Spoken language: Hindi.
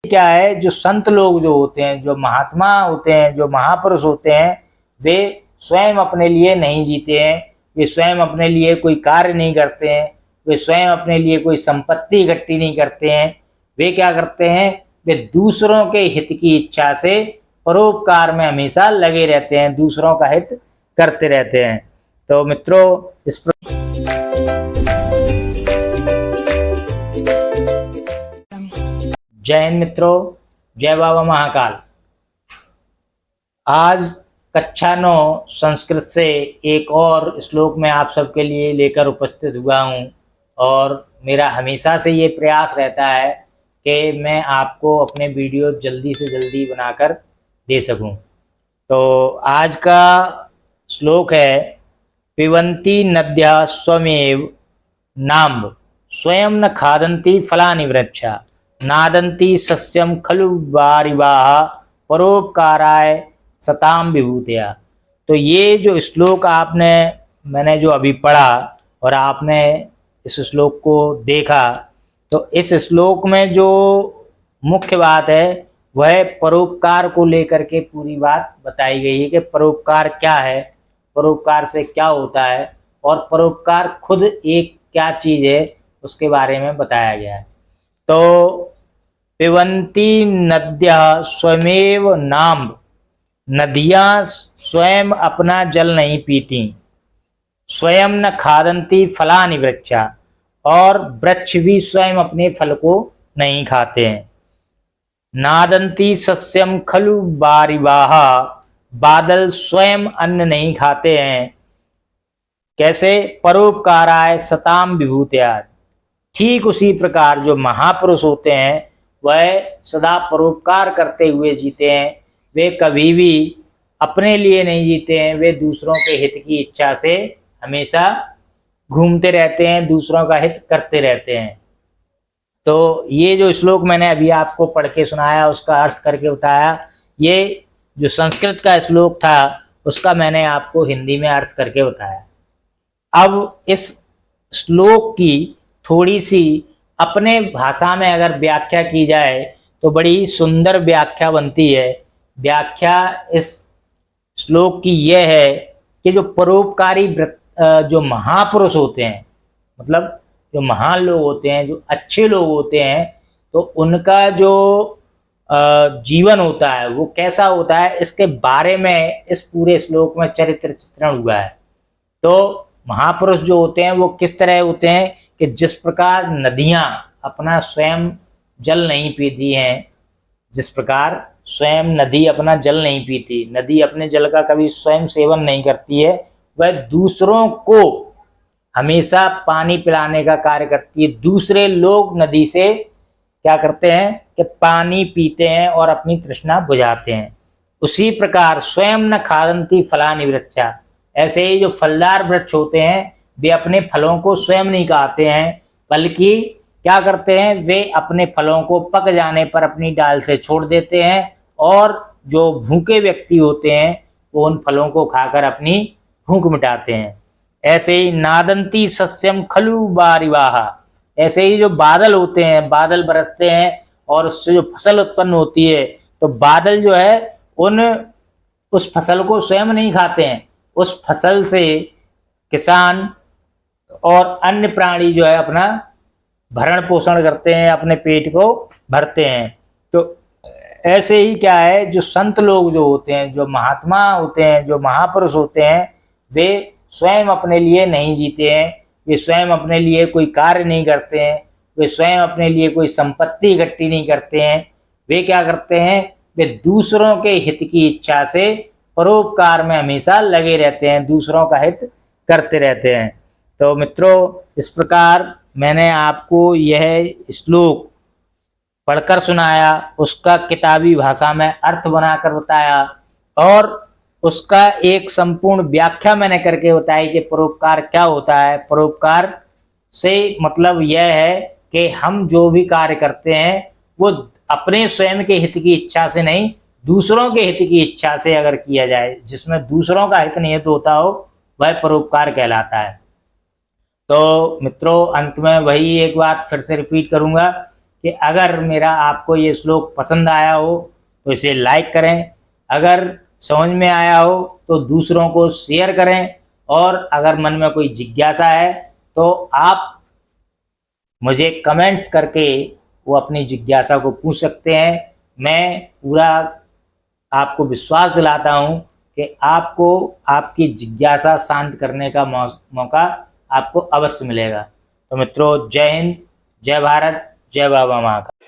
क्या है, जो संत लोग जो होते हैं, जो महात्मा होते हैं, जो महापुरुष होते हैं, वे स्वयं अपने लिए नहीं जीते हैं, वे स्वयं अपने लिए कोई कार्य नहीं करते हैं, वे स्वयं अपने लिए कोई संपत्ति इकट्ठी नहीं करते हैं। वे क्या करते हैं, वे दूसरों के हित की इच्छा से परोपकार में हमेशा लगे रहते हैं, दूसरों का हित करते रहते हैं। तो मित्रों, इस जय हिंद मित्रों, जय बाबा महाकाल। आज कक्षा 9 संस्कृत से एक और श्लोक मैं आप सबके लिए लेकर उपस्थित हुआ हूँ और मेरा हमेशा से ये प्रयास रहता है कि मैं आपको अपने वीडियो जल्दी से जल्दी बनाकर दे सकूं। तो आज का श्लोक है, पिबन्ति नद्यः स्वमेव नाम्भ स्वयं न खादन्ति फलानि वृक्षा नादन्ति सस्यम खलु वारिवाः परोपकाराय सताम विभूतया। तो ये जो श्लोक मैंने जो अभी पढ़ा और आपने इस श्लोक को देखा, तो इस श्लोक में जो मुख्य बात है वह परोपकार को लेकर के पूरी बात बताई गई है कि परोपकार क्या है, परोपकार से क्या होता है और परोपकार खुद एक क्या चीज़ है उसके बारे में बताया गया है। तो पिबन्ति नद्यः स्वमेव नाम्भ, नदियाँ स्वयं अपना जल नहीं पीती, स्वयं न खादन्ति फलानि वृक्षा, और वृक्ष भी स्वयं अपने फल को नहीं खाते हैं। नादन्ति सस्यम खलु वारिवाः, बादल स्वयं अन्न नहीं खाते हैं। कैसे? परोपकाराय सताम विभूतया। ठीक उसी प्रकार जो महापुरुष होते हैं वह सदा परोपकार करते हुए जीते हैं। वे कभी भी अपने लिए नहीं जीते हैं, वे दूसरों के हित की इच्छा से हमेशा घूमते रहते हैं, दूसरों का हित करते रहते हैं। तो ये जो श्लोक मैंने अभी आपको पढ़ के सुनाया, उसका अर्थ करके बताया, ये जो संस्कृत का श्लोक था उसका मैंने आपको हिंदी में अर्थ करके बताया। अब इस श्लोक की थोड़ी सी अपने भाषा में अगर व्याख्या की जाए तो बड़ी सुंदर व्याख्या बनती है। व्याख्या इस श्लोक की यह है कि जो परोपकारी जो महापुरुष होते हैं, मतलब जो महान लोग होते हैं, जो अच्छे लोग होते हैं, तो उनका जो जीवन होता है वो कैसा होता है, इसके बारे में इस पूरे श्लोक में चरित्र चित्रण हुआ है। तो महापुरुष जो होते हैं वो किस तरह होते हैं कि जिस प्रकार नदियाँ अपना स्वयं जल नहीं पीती हैं, जिस प्रकार स्वयं नदी अपना जल नहीं पीती, नदी अपने जल का कभी स्वयं सेवन नहीं करती है, वह दूसरों को हमेशा पानी पिलाने का कार्य करती है। दूसरे लोग नदी से क्या करते हैं कि पानी पीते हैं और अपनी तृष्णा बुझाते हैं। उसी प्रकार स्वयं न खादन्ति फलानि वृक्षा, ऐसे ही जो फलदार वृक्ष होते हैं वे अपने फलों को स्वयं नहीं खाते हैं, बल्कि क्या करते हैं, वे अपने फलों को पक जाने पर अपनी डाल से छोड़ देते हैं और जो भूखे व्यक्ति होते हैं वो उन फलों को खाकर अपनी भूख मिटाते हैं। ऐसे ही नादन्ति सस्यम खलु वारिवाः, ऐसे ही जो बादल होते हैं, बादल बरसते हैं और उससे जो फसल उत्पन्न होती है, तो बादल जो है उस फसल को स्वयं नहीं खाते हैं, उस फसल से किसान और अन्य प्राणी जो है अपना भरण पोषण करते हैं, अपने पेट को भरते हैं। तो ऐसे ही क्या है, जो संत लोग जो होते हैं, जो महात्मा होते हैं, जो महापुरुष होते हैं, वे स्वयं अपने लिए नहीं जीते हैं, वे स्वयं अपने लिए कोई कार्य नहीं करते हैं, वे स्वयं अपने लिए कोई संपत्ति इकट्ठी नहीं करते हैं। वे क्या करते हैं, वे दूसरों के हित की इच्छा से परोपकार में हमेशा लगे रहते हैं, दूसरों का हित करते रहते हैं। तो मित्रों, इस प्रकार मैंने आपको यह श्लोक पढ़कर सुनाया, उसका किताबी भाषा में अर्थ बनाकर बताया और उसका एक संपूर्ण व्याख्या मैंने करके बताई कि परोपकार क्या होता है। परोपकार से मतलब यह है कि हम जो भी कार्य करते हैं वो अपने स्वयं के हित की इच्छा से नहीं, दूसरों के हित की इच्छा से अगर किया जाए, जिसमें दूसरों का हित निहित होता हो, वह परोपकार कहलाता है। तो मित्रों, अंत में वही एक बात फिर से रिपीट करूंगा कि अगर मेरा आपको ये श्लोक पसंद आया हो तो इसे लाइक करें, अगर समझ में आया हो तो दूसरों को शेयर करें, और अगर मन में कोई जिज्ञासा है तो आप मुझे कमेंट्स करके वो अपनी जिज्ञासा को पूछ सकते हैं। मैं पूरा आपको विश्वास दिलाता हूँ कि आपको आपकी जिज्ञासा शांत करने का मौका आपको अवश्य मिलेगा। तो मित्रों, जय हिंद, जय भारत, जय बाबा महाकाल।